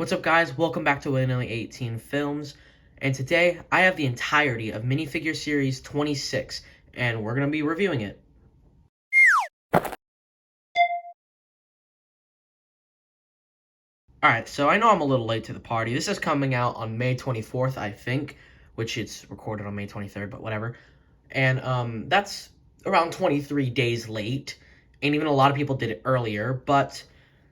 What's up, guys? Welcome back to Willynilly18 Films, and today I have the entirety of Minifigure Series 26, and we're going to be reviewing it. Alright, so I know I'm a little late to the party. This is coming out on May 24th, I think, which it's recorded on May 23rd, but whatever. And that's around 23 days late, and even a lot of people did it earlier, but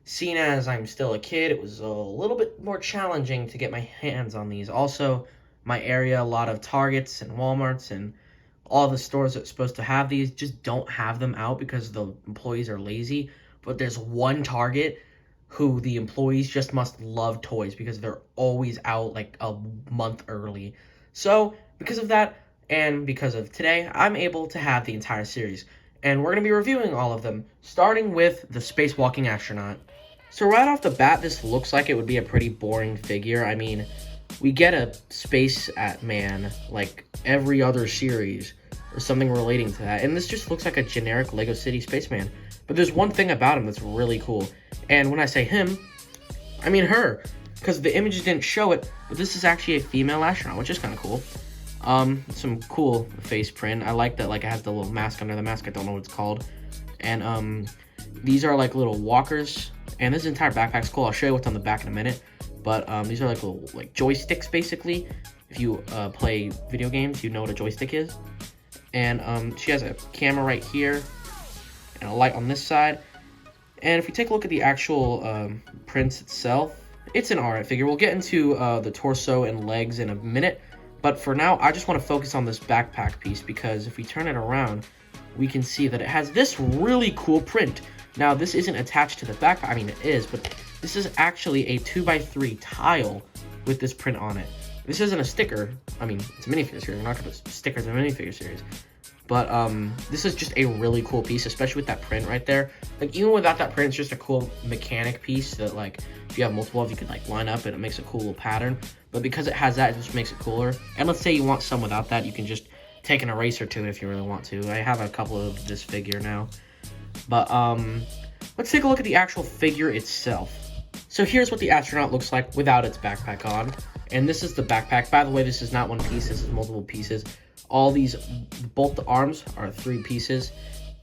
seeing as I'm still a kid, it was a little bit more challenging to get my hands on these. Also, my area, a lot of Targets and Walmarts and all the stores that's supposed to have these just don't have them out because the employees are lazy. But there's one Target who the employees just must love toys because they're always out like a month early. So, because of that, and because of today, I'm able to have the entire series. And we're going to be reviewing all of them, starting with the spacewalking astronaut. So right off the bat, this looks like it would be a pretty boring figure. I mean, we get a space man like every other series or something relating to that. And this just looks like a generic Lego City spaceman. But there's one thing about him that's really cool. And when I say him, I mean her. Because the images didn't show it, but this is actually a female astronaut, which is kind of cool. Some cool face print. I like that, like, it has the little mask under the mask. I don't know what it's called. And, these are, like, little walkers. And this entire backpack's cool. I'll show you what's on the back in a minute. But, these are, like, little, like, joysticks, basically. If you, play video games, you know what a joystick is. And, she has a camera right here. And a light on this side. And if you take a look at the actual, prints itself, it's an alright figure. We'll get into, the torso and legs in a minute. But for now, I just want to focus on this backpack piece because if we turn it around, we can see that it has this really cool print. Now, this isn't attached to the backpack. I mean, it is, but this is actually a 2x3 tile with this print on it. This isn't a sticker. I mean, it's a minifigure series. We're not going to put stickers in a minifigure series. But this is just a really cool piece, especially with that print right there. Like, even without that print, it's just a cool mechanic piece that, like, if you have multiple of, you can, like, line up and it makes a cool little pattern. But because it has that, it just makes it cooler. And let's say you want some without that, you can just take an eraser to it if you really want to. I have a couple of this figure now. But, let's take a look at the actual figure itself. So here's what the astronaut looks like without its backpack on. And this is the backpack. By the way, this is not one piece, this is multiple pieces. All these, both the arms are 3 pieces.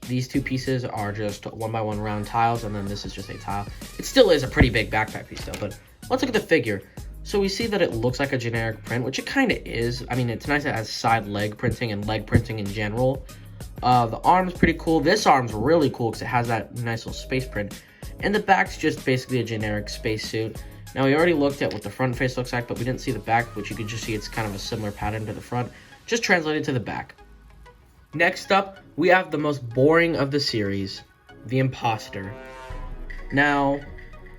These 2 pieces are just 1x1 round tiles, and then this is just a tile. It still is a pretty big backpack piece, though, but let's look at the figure. So we see that it looks like a generic print, which it kind of is. I mean, it's nice that it has side leg printing and leg printing in general. The arm's pretty cool. This arm's really cool because it has that nice little space print. And the back's just basically a generic spacesuit. Now, we already looked at what the front face looks like, but we didn't see the back, which you can just see it's kind of a similar pattern to the front. Just translated to the back. Next up, we have the most boring of the series, the imposter. Now,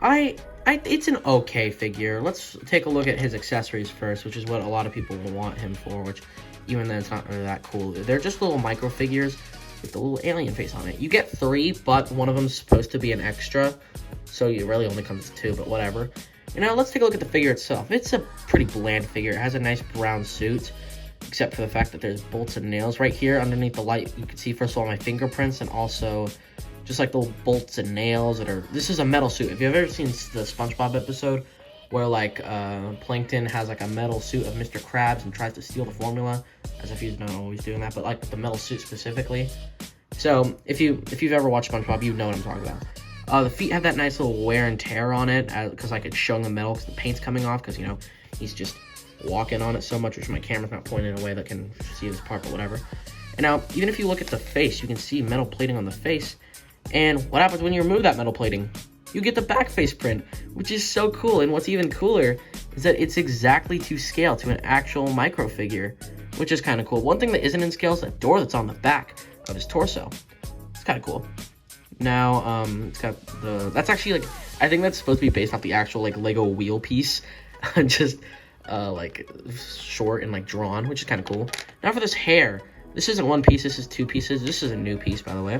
it's an okay figure. Let's take a look at his accessories first, which is what a lot of people will want him for, which even then it's not really that cool. They're just little micro figures with the little alien face on it. You get 3, but one of them's supposed to be an extra, so it really only comes to 2, but whatever. And now let's take a look at the figure itself. It's a pretty bland figure. It has a nice brown suit, except for the fact that there's bolts and nails right here underneath the light. You can see, first of all, my fingerprints, and also just like little bolts and nails that are... This is a metal suit. If you've ever seen the SpongeBob episode where, like, Plankton has, like, a metal suit of Mr. Krabs and tries to steal the formula, as if he's not always doing that, but, like, the metal suit specifically. So, if you've ever watched SpongeBob, you know what I'm talking about. The feet have that nice little wear and tear on it, because, like, it's showing the metal because the paint's coming off, because, you know, he's just walking on it so much, which my camera's not pointing in a way that can see this part, but whatever. And now, even if you look at the face, you can see metal plating on the face. And what happens when you remove that metal plating? You get the back face print, which is so cool. And what's even cooler is that it's exactly to scale to an actual micro figure, which is kind of cool. One thing that isn't in scale is that door that's on the back of his torso. It's kind of cool. Now, it's got that's actually, like, I think that's supposed to be based off the actual, like, Lego wheel piece. Just like, short and, like, drawn, which is kind of cool. Now for this hair. This isn't one piece, this is 2 pieces. This is a new piece, by the way.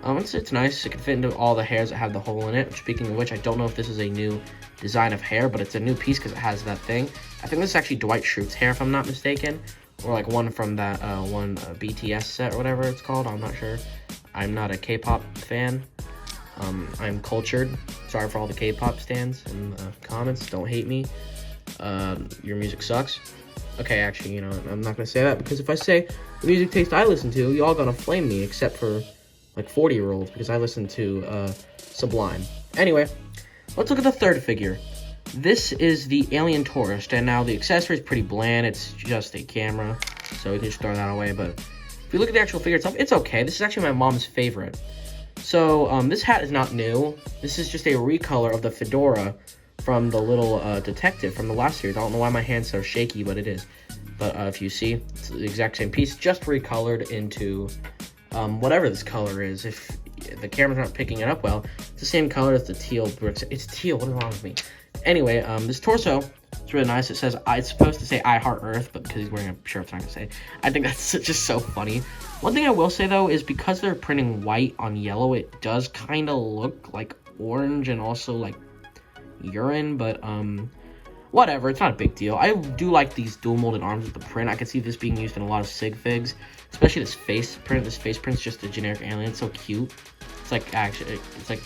It's nice. It can fit into all the hairs that have the hole in it. Speaking of which, I don't know if this is a new design of hair, but it's a new piece because it has that thing. I think this is actually Dwight Schrute's hair, if I'm not mistaken. Or, like, one from that BTS set or whatever it's called. I'm not sure. I'm not a K-pop fan. I'm cultured. Sorry for all the K-pop stands in the comments. Don't hate me. Your music sucks. Okay, actually, you know, I'm not gonna say that, because if I say the music taste I listen to, y'all gonna flame me, except for like 40-year-olds, because I listen to Sublime. Anyway, let's look at the third figure. This is the Alien Tourist, and now the accessory is pretty bland. It's just a camera, so we can just throw that away. But if you look at the actual figure itself, it's okay. This is actually my mom's favorite. So this hat is not new. This is just a recolor of the fedora from the little detective from the last series. I don't know why my hand's so shaky, but it is. But if you see, it's the exact same piece, just recolored into whatever this color is. If the camera's not picking it up well, it's the same color as the teal bricks. It's teal. What is wrong with me? Anyway, this torso, it's really nice. It says, it's supposed to say I Heart Earth, but because he's wearing a shirt, it's not going to say. I think that's just so funny. One thing I will say, though, is because they're printing white on yellow, it does kind of look like orange and also like urine, but whatever, it's not a big deal. I do like these dual molded arms with the print. I can see this being used in a lot of sig figs, especially this face print. This face print's just a generic alien. It's so cute. It's like, actually, it's like,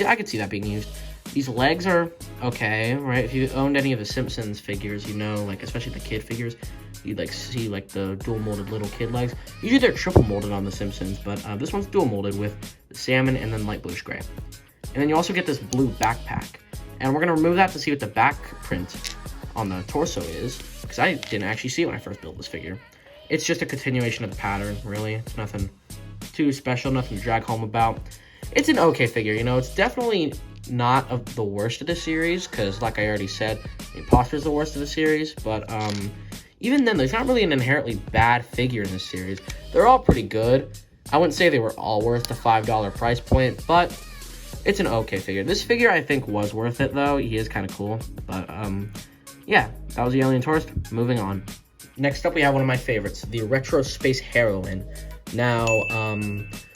I could see that being used. These legs are okay, right? If you owned any of the Simpsons figures, you know, like, especially the kid figures, you'd like see like the dual molded little kid legs. Usually they're triple molded on the Simpsons, but this one's dual molded with salmon and then light bluish gray. And then you also get this blue backpack. And we're gonna remove that to see what the back print on the torso is, because I didn't actually see it when I first built this figure. It's just a continuation of the pattern, really. It's nothing too special, nothing to drag home about. It's an okay figure, you know. It's definitely not of the worst of the series, because like I already said, the Imposter is the worst of the series, but even then, there's not really an inherently bad figure in this series. They're all pretty good. I wouldn't say they were all worth the $5 price point, but it's an okay figure. This figure, I think, was worth it, though. He is kind of cool, but yeah, that was the Alien Tourist. Moving on. Next up, we have one of my favorites, the Retro Space Heroine. Now,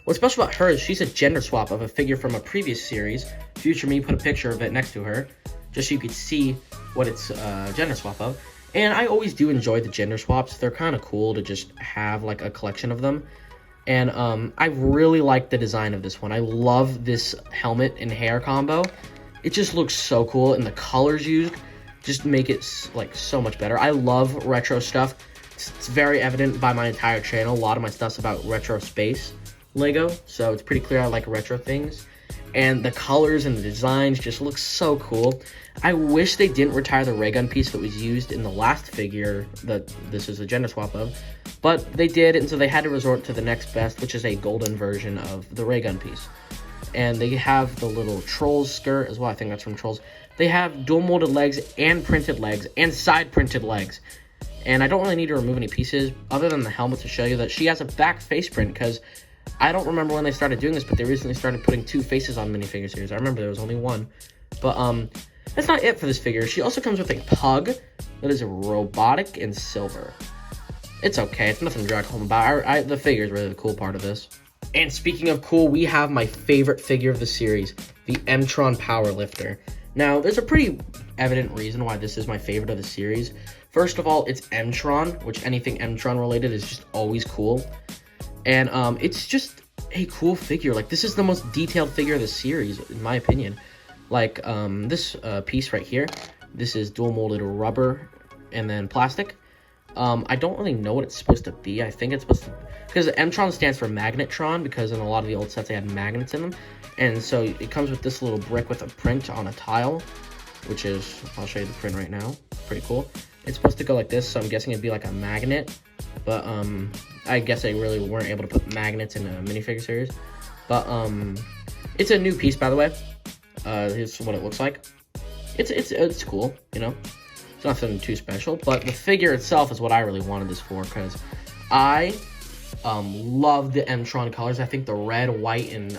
what's special about her is she's a gender swap of a figure from a previous series. Future Me put a picture of it next to her, just so you could see what it's gender swap of. And I always do enjoy the gender swaps. They're kind of cool to just have, like, a collection of them. And I really like the design of this one. I love this helmet and hair combo. It just looks so cool, and the colors used just make it, like, so much better. I love retro stuff. It's very evident by my entire channel. A lot of my stuff's about retro space Lego, so it's pretty clear I like retro things. And the colors and the designs just look so cool. I wish they didn't retire the ray gun piece that was used in the last figure that this is a gender swap of, but they did, and so they had to resort to the next best, which is a golden version of the ray gun piece. And they have the little Trolls skirt as well. I think that's from Trolls. They have dual molded legs and printed legs and side printed legs. And I don't really need to remove any pieces other than the helmet to show you that she has a back face print, because I don't remember when they started doing this, but they recently started putting 2 faces on Minifigure Series. I remember there was only 1. But that's not it for this figure. She also comes with a pug that is robotic and silver. It's okay. It's nothing to drag home about. The figure is really the cool part of this. And speaking of cool, we have my favorite figure of the series, the M-Tron Powerlifter. Now, there's a pretty evident reason why this is my favorite of the series. First of all, it's M-Tron, which anything M-Tron related is just always cool. And it's just a cool figure. Like, this is the most detailed figure of the series, in my opinion. Like, this piece right here, this is dual molded rubber and then plastic. I don't really know what it's supposed to be. I think it's supposed to, because M-Tron stands for Magnetron, because in a lot of the old sets they had magnets in them. And so it comes with this little brick with a print on a tile, which is, I'll show you the print right now. Pretty cool. It's supposed to go like this, so I'm guessing it'd be like a magnet. But I guess they really weren't able to put magnets in a minifigure series. But it's a new piece, by the way. Here's what it looks like. It's cool, you know. It's nothing too special, but the figure itself is what I really wanted this for, because I love the M-Tron colors. I think the red, white, and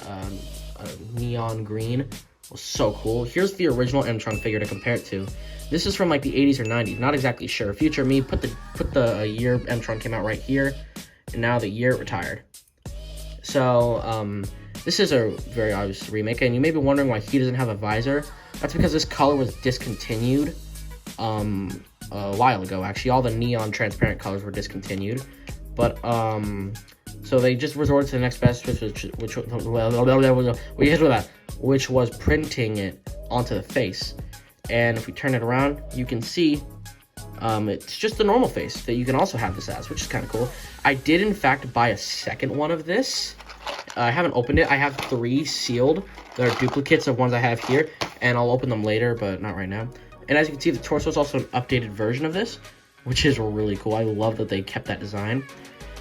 neon green was so cool. Here's the original M-Tron figure to compare it to. This is from like the 80s or 90s. Not exactly sure. Future Me put the year M-Tron came out right here, and now the year it retired. So this is a very obvious remake, and you may be wondering why he doesn't have a visor. That's because this color was discontinued a while ago. Actually, all the neon transparent colors were discontinued. But So they just resorted to the next best, which was printing it onto the face. And if we turn it around, you can see it's just the normal face that you can also have this as, which is kind of cool. I did, in fact, buy a second one of this. I haven't opened it. I have 3 sealed. They're duplicates of ones I have here, and I'll open them later, but not right now. And as you can see, the torso is also an updated version of this, which is really cool. I love that they kept that design.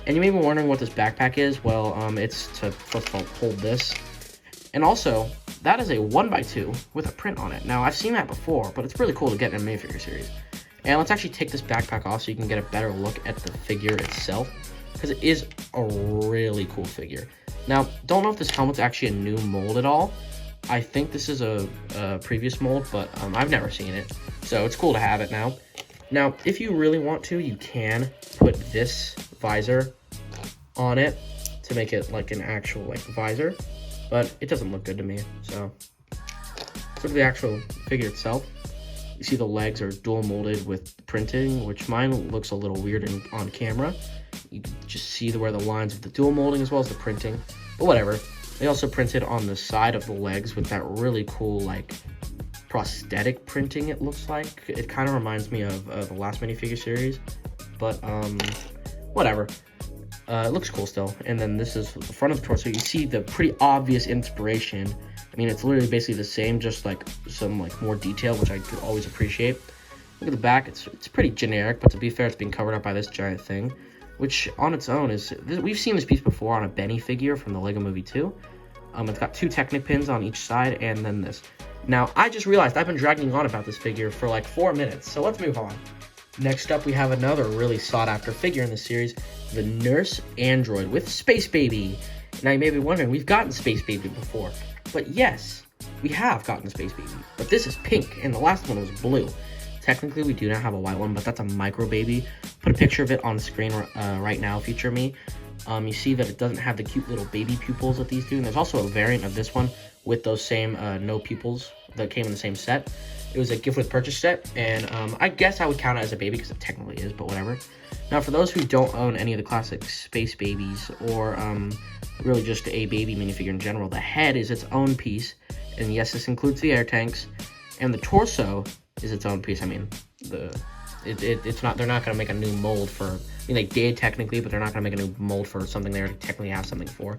And you may be wondering what this backpack is. Well, it's to, first of all, hold this. And also, that is a 1x2 with a print on it. Now, I've seen that before, but it's really cool to get in a minifigure series. And let's actually take this backpack off so you can get a better look at the figure itself, because it is a really cool figure. Now, don't know if this helmet's actually a new mold at all. I think this is a previous mold, but I've never seen it. So it's cool to have it now. Now, if you really want to, you can put this visor on it to make it like an actual like visor, but it doesn't look good to me. So look at the actual figure itself. You see the legs are dual molded with printing, which mine looks a little weird on camera. You can just see where the lines of the dual molding as well as the printing, but whatever. They also printed on the side of the legs with that really cool like prosthetic printing, it looks like. It kind of reminds me of the last minifigure series, but whatever. It looks cool still. And then this is the front of the torso. You see the pretty obvious inspiration. I mean, it's literally basically the same, just like some like more detail, which I could always appreciate. Look at the back. It's pretty generic, but to be fair, it's being covered up by this giant thing, which on its own is, we've seen this piece before on a Benny figure from the Lego Movie 2. It's got 2 Technic pins on each side, and then this. Now, I just realized I've been dragging on about this figure for like 4 minutes, so let's move on. Next up, we have another really sought-after figure in the series, the Nurse Android with Space Baby. Now, you may be wondering, we've gotten Space Baby before, but yes, we have gotten Space Baby, but this is pink, and the last one was blue. Technically, we do not have a white one, but that's a micro baby. Put a picture of it on screen right now, feature me. You see that it doesn't have the cute little baby pupils that these do, and there's also a variant of this one with those same no pupils that came in the same set. It was a gift with purchase set, and I guess I would count it as a baby because it technically is, but whatever. Now, for those who don't own any of the classic Space Babies, or really just a baby minifigure in general, the head is its own piece, and yes, this includes the air tanks, and the torso is its own piece. I mean, it's not, they're not going to make a new mold for, I mean, they did technically, but they're not going to make a new mold for something they already technically have something for.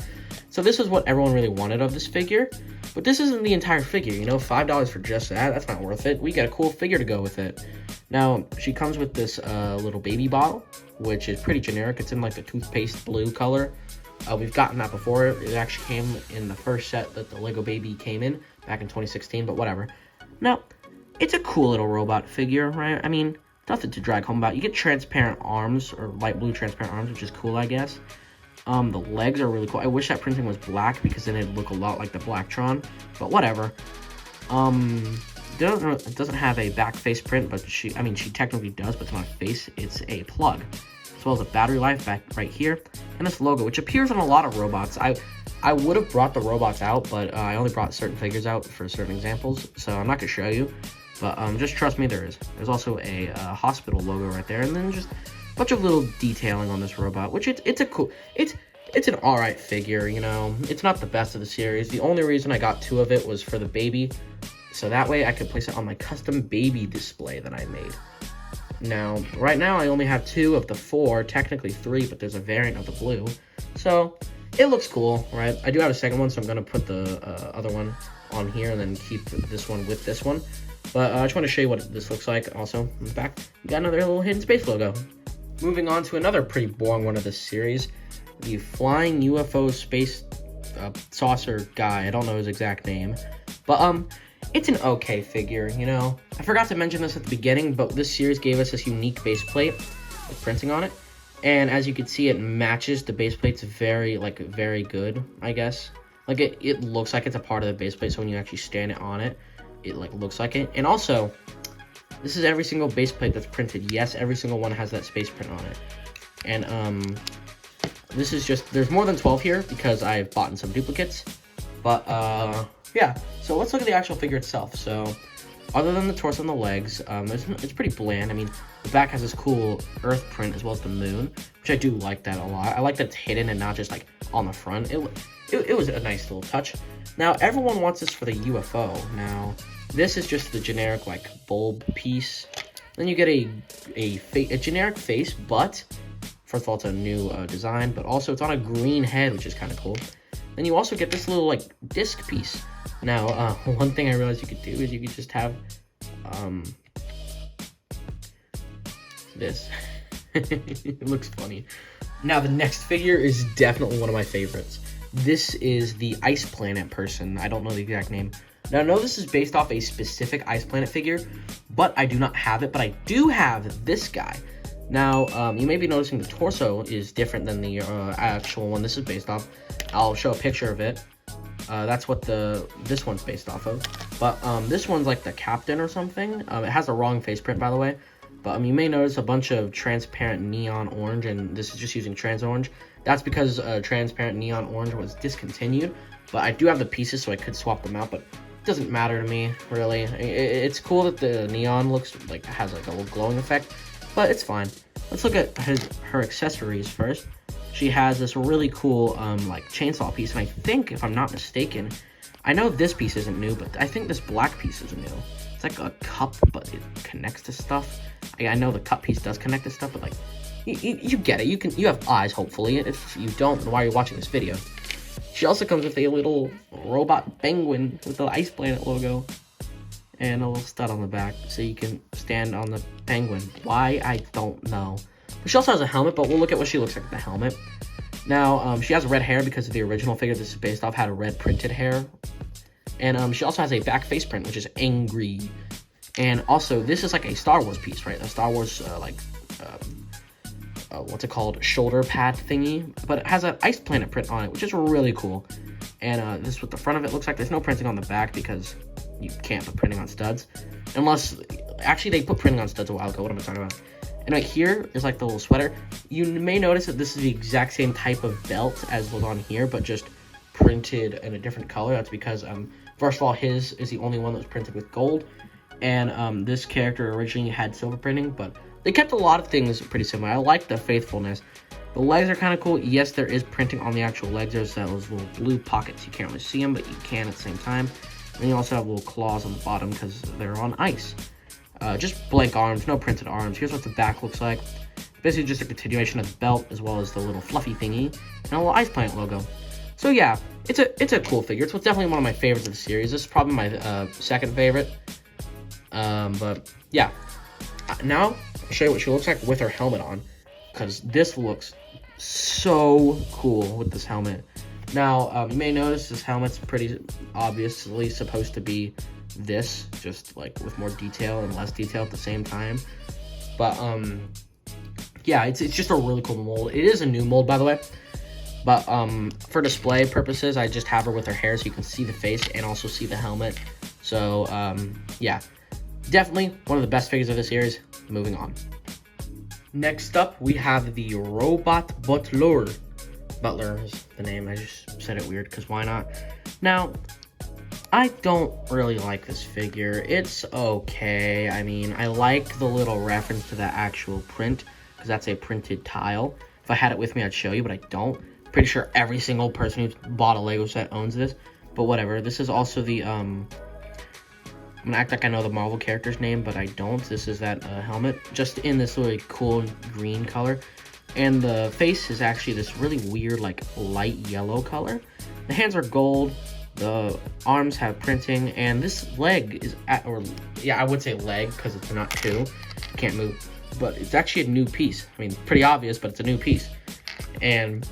So this is what everyone really wanted of this figure, but this isn't the entire figure, you know, $5 for just that, that's not worth it. We got a cool figure to go with it. Now, she comes with this little baby bottle, which is pretty generic. It's in like the toothpaste blue color. We've gotten that before. It actually came in the first set that the Lego Baby came in back in 2016, but whatever. Now, it's a cool little robot figure, right? I mean, nothing to drag home about. You get transparent arms, or light blue transparent arms, which is cool, I guess. The legs are really cool. I wish that printing was black because then it'd look a lot like the Blacktron, but whatever. It doesn't have a back face print, but she technically does, but it's not a face, it's a plug. As well as a battery life back right here, and this logo, which appears on a lot of robots. I would have brought the robots out, but I only brought certain figures out for certain examples, so I'm not going to show you. But just trust me, there is. There's also a hospital logo right there, and then just a bunch of little detailing on this robot, which it's a cool, it's an alright figure, you know. It's not the best of the series. The only reason I got 2 of it was for the baby, so that way I could place it on my custom baby display that I made. Now, right now I only have 2 of the 4, technically 3, but there's a variant of the blue, so it looks cool, right? I do have a second one, so I'm going to put the other one on here and then keep this one with this one. But I just want to show you what this looks like. Also, in the back, you got another little hidden space logo. Moving on to another pretty boring one of this series, the Flying UFO Space Saucer guy. I don't know his exact name, but it's an okay figure, you know. I forgot to mention this at the beginning, but this series gave us this unique base plate with printing on it, and as you can see, it matches the base plate's very good, I guess. Like it looks like it's a part of the base plate, so when you actually stand it on it, it like looks like it. And also, this is every single base plate that's printed. Yes, every single one has that space print on it. And this is just, there's more than 12 here because I've bought some duplicates. But yeah, so let's look at the actual figure itself. So Other than the torso and the legs, it's pretty bland. I mean, the back has this cool earth print as well as the moon, which I do like that a lot. I like that it's hidden and not just like on the front. It was a nice little touch. Now, everyone wants this for the UFO. Now, this is just the generic like bulb piece. Then you get a generic face, but first of all, it's a new design, but also it's on a green head, which is kind of cool. Then you also get this little like disc piece. Now, one thing I realized you could do is you could just have this. It looks funny. Now, the next figure is definitely one of my favorites. This is the Ice Planet person. I don't know the exact name. Now, I know this is based off a specific Ice Planet figure, but I do not have it. But I do have this guy. Now, you may be noticing the torso is different than the actual one this is based off. I'll show a picture of it. That's what this one's based off of. But this one's like the captain or something. It has a wrong face print, by the way. But you may notice a bunch of transparent neon orange, and this is just using trans orange. That's because transparent neon orange was discontinued. But I do have the pieces, so I could swap them out. But it doesn't matter to me, really. It's cool that the neon looks like has like a little glowing effect, but it's fine. Let's look at her accessories first. She has this really cool like chainsaw piece, and I think, if I'm not mistaken, I know this piece isn't new, but I think this black piece is new. It's like a cup, but it connects to stuff. I know the cup piece does connect to stuff, but like you get it. You have eyes, hopefully. If you don't, why are you watching this video? She also comes with a little robot penguin with the Ice Planet logo and a little stud on the back, so you can stand on the penguin. Why, I don't know. But she also has a helmet, but we'll look at what she looks like with the helmet. Now, she has red hair because of the original figure this is based off had a red printed hair. And she also has a back face print, which is angry. And also, this is like a Star Wars piece, right? A Star Wars, what's it called? Shoulder pad thingy. But it has an Ice Planet print on it, which is really cool. And this is what the front of it looks like. There's no printing on the back because you can't put printing on studs. Unless, actually, they put printing on studs a while ago. What am I talking about? And right here is like the little sweater. You may notice that this is the exact same type of belt as was on here, but just printed in a different color. That's because, first of all, his is the only one that was printed with gold. And this character originally had silver printing, but they kept a lot of things pretty similar. I like the faithfulness. The legs are kind of cool. Yes, there is printing on the actual legs. There's those little blue pockets. You can't really see them, but you can at the same time. And you also have little claws on the bottom because they're on ice. Just blank arms, no printed arms. Here's what the back looks like. Basically just a continuation of the belt as well as the little fluffy thingy and a little Ice Planet logo. So yeah, it's a cool figure. It's definitely one of my favorites of the series. This is probably my second favorite. But yeah, now I'll show you what she looks like with her helmet on, because this looks so cool with this helmet. Now, you may notice this helmet's pretty obviously supposed to be this, just like with more detail and less detail at the same time. But yeah, it's just a really cool mold. It is a new mold, by the way. But for display purposes, I just have her with her hair so you can see the face and also see the helmet. So yeah, definitely one of the best figures of the series. Moving on. Next up, we have the Robot Butler. Butler is the name. I just said it weird because why not? Now, I don't really like this figure. It's okay. I mean, I like the little reference to the actual print because that's a printed tile. If I had it with me, I'd show you, but I don't. Pretty sure every single person who's bought a Lego set owns this, but whatever. This is also the I'm gonna act like I know the Marvel character's name, but I don't. This is that helmet, just in this really cool green color. And the face is actually this really weird, like, light yellow color. The hands are gold. The arms have printing. And this leg is, I would say leg, because it's not two. Can't move. But it's actually a new piece. I mean, pretty obvious, but it's a new piece. And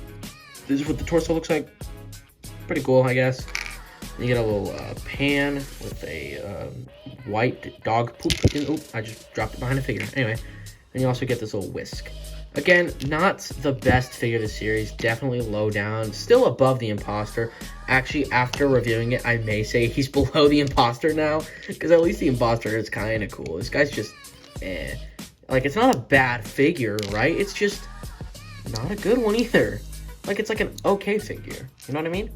this is what the torso looks like. Pretty cool, I guess. You get a little pan with a white dog poop. Oh, I just dropped it behind a figure. Anyway, then you also get this little whisk. Again, not the best figure of the series. Definitely low down. Still above the Imposter. Actually, after reviewing it, I may say he's below the Imposter now. Because at least the Imposter is kind of cool. This guy's just, eh. Like, it's not a bad figure, right? It's just not a good one either. Like, it's like an okay figure. You know what I mean?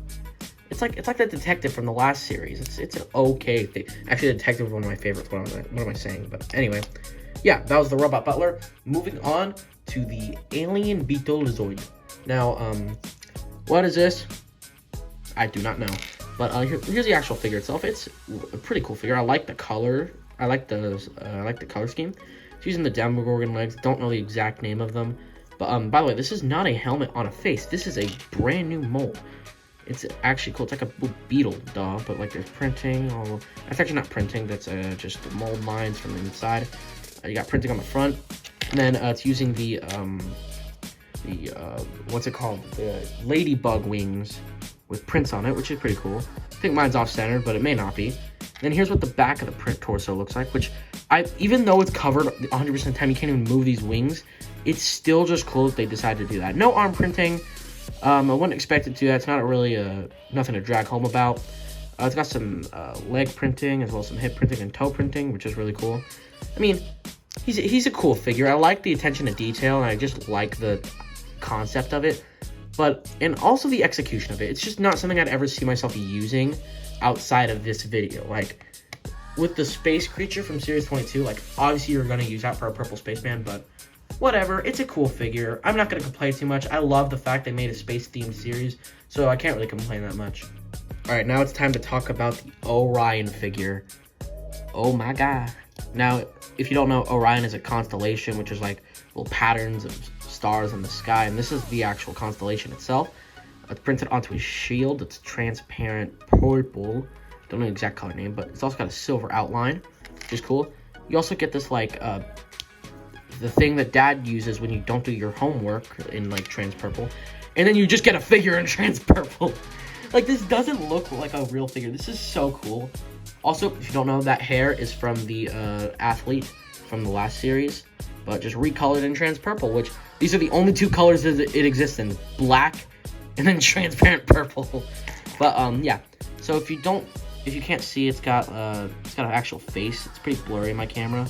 It's it's like the detective from the last series. It's an okay thing. Actually, the detective is one of my favorites. What am I saying? But anyway, yeah, that was the robot butler. Moving on to the alien Beetlezoid. Now, what is this? I do not know. But here's the actual figure itself. It's a pretty cool figure. I like the color. I like the color scheme. It's using the Demogorgon legs. Don't know the exact name of them. But by the way, this is not a helmet on a face. This is a brand new mold. It's actually cool. It's like a beetle, but like there's printing. That's actually not printing. That's just the mold lines from the inside. You got printing on the front, and then it's using the what's it called? The ladybug wings with prints on it, which is pretty cool. I think mine's off-centered, but it may not be. And then here's what the back of the print torso looks like, which even though it's covered 100% of the time, you can't even move these wings. It's still just cool that they decided to do that. No arm printing. I wouldn't expect it to. That's not really nothing to drag home about. It's got some leg printing as well as some hip printing and toe printing, which is really cool. I mean, he's a cool figure. I like the attention to detail, and I just like the concept of it. And also the execution of it. It's just not something I'd ever see myself using outside of this video. Like, with the space creature from Series 22, like, obviously you're going to use that for a purple spaceman, but whatever. It's a cool figure. I'm not going to complain too much. I love the fact they made a space-themed series, so I can't really complain that much. Alright, now it's time to talk about the Orion figure. Oh my god. Now, if you don't know, Orion is a constellation, which is like little patterns of stars in the sky, and this is the actual constellation itself. It's printed onto a shield. It's transparent purple. Don't know the exact color name, but it's also got a silver outline, which is cool. You also get this like the thing that Dad uses when you don't do your homework in like trans purple, and then you just get a figure in trans purple. Like, this doesn't look like a real figure. This is so cool. Also, if you don't know, that hair is from the athlete from the last series, but just recolored in trans purple, which these are the only two colors that it exists in: black and then transparent purple. But yeah, so if you can't see, it's got an actual face. It's pretty blurry in my camera.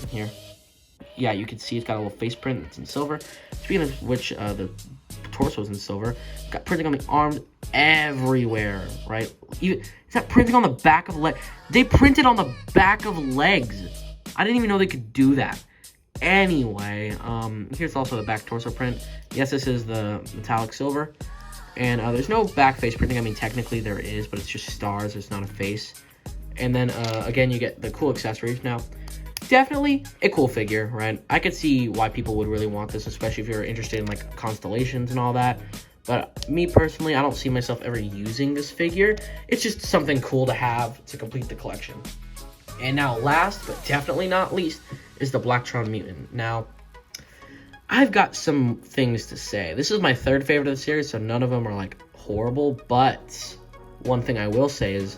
Here, yeah, you can see it's got a little face print. It's in silver. Speaking of which, the torso is in silver. It's got printing on the arms everywhere, right? It's got printing on the back of leg. They printed on the back of legs. I didn't even know they could do that. Anyway, here's also the back torso print. Yes, this is the metallic silver. And there's no back face printing. I mean, technically there is, but it's just stars. It's not a face. And then, again, you get the cool accessories. Now, definitely a cool figure, right? I could see why people would really want this, especially if you're interested in, like, constellations and all that. But me, personally, I don't see myself ever using this figure. It's just something cool to have to complete the collection. And now, last, but definitely not least, is the Blacktron Mutant. Now, I've got some things to say. This is my third favorite of the series, so none of them are, like, horrible. But one thing I will say is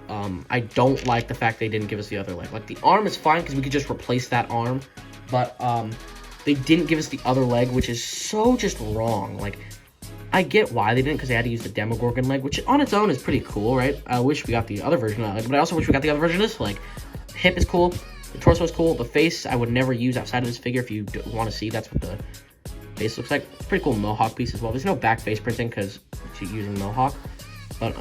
I don't like the fact they didn't give us the other leg. Like, the arm is fine because we could just replace that arm. But they didn't give us the other leg, which is so just wrong. Like, I get why they didn't, because they had to use the Demogorgon leg, which on its own is pretty cool, right? I wish we got the other version of that leg, but I also wish we got the other version of this leg. The hip is cool. The torso is cool. The face I would never use outside of this figure. If you want to see, that's what the face looks like. It's a pretty cool mohawk piece as well. There's no back face printing because she's using mohawk. But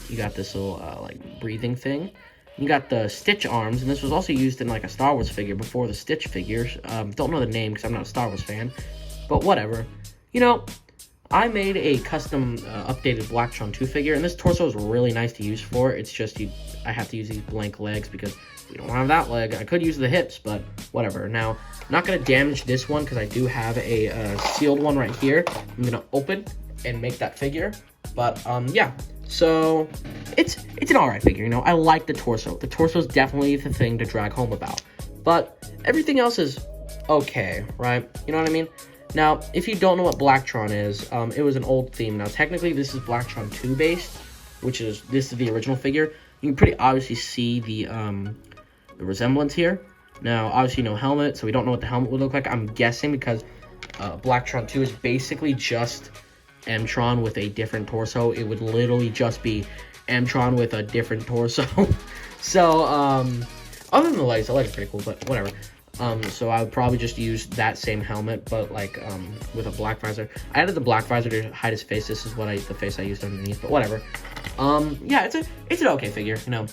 you got this little like breathing thing. You got the Stitch arms, and this was also used in like a Star Wars figure before the Stitch figures. Don't know the name because I'm not a Star Wars fan, but whatever. You know, I made a custom updated Blacktron 2 figure, and this torso is really nice to use for. It's just I have to use these blank legs because we don't have that leg. I could use the hips, but whatever. Now, I'm not going to damage this one because I do have a sealed one right here. I'm going to open and make that figure. But, yeah. So, it's an alright figure, you know. I like the torso. The torso is definitely the thing to drag home about. But everything else is okay, right? You know what I mean? Now, if you don't know what Blacktron is, it was an old theme. Now, technically, this is Blacktron 2 based, this is the original figure. You can pretty obviously see the resemblance here. Now, obviously, no helmet, so we don't know what the helmet would look like. I'm guessing because Blacktron 2 is basically just M-Tron with a different torso. It would literally just be M-Tron with a different torso. So, other than the legs are pretty cool, but whatever. So I would probably just use that same helmet, but like with a black visor. I added the black visor to hide his face. This is what the face I used underneath, but whatever. Yeah, it's an okay figure. You know,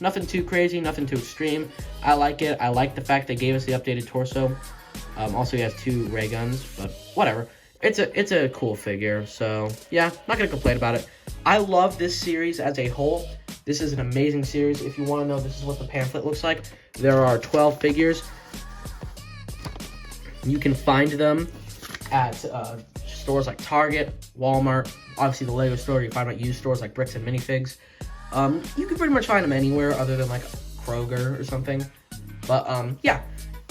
nothing too crazy, nothing too extreme. I like it. I like the fact they gave us the updated torso. Also, he has 2 ray guns, but whatever. It's a cool figure. So yeah, not gonna complain about it. I love this series as a whole. This is an amazing series. If you want to know, this is what the pamphlet looks like. There are 12 figures. You can find them at stores like Target, Walmart, obviously the Lego store. You can find them at used stores like Bricks and Minifigs. You can pretty much find them anywhere other than like Kroger or something. But yeah,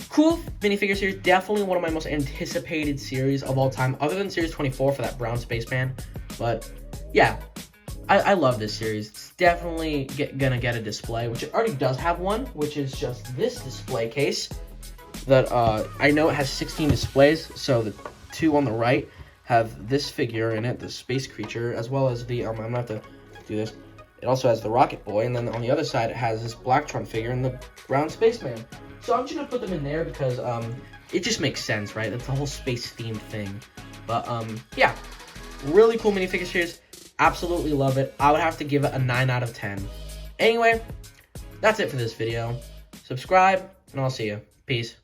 cool minifigure series. Definitely one of my most anticipated series of all time, other than Series 24 for that brown spaceman. But yeah, I love this series. It's definitely gonna get a display, which it already does have one, which is just this display case. That I know it has 16 displays, so the 2 on the right have this figure in it, the space creature, as well as the I'm gonna have to do this. It also has the Rocket Boy, and then on the other side it has this Blacktron figure and the brown spaceman. So I'm just gonna put them in there because it just makes sense, right? That's the whole space themed thing. But yeah, really cool minifigure series. Absolutely love it. I would have to give it a 9 out of 10. Anyway, that's it for this video. Subscribe, and I'll see you. Peace.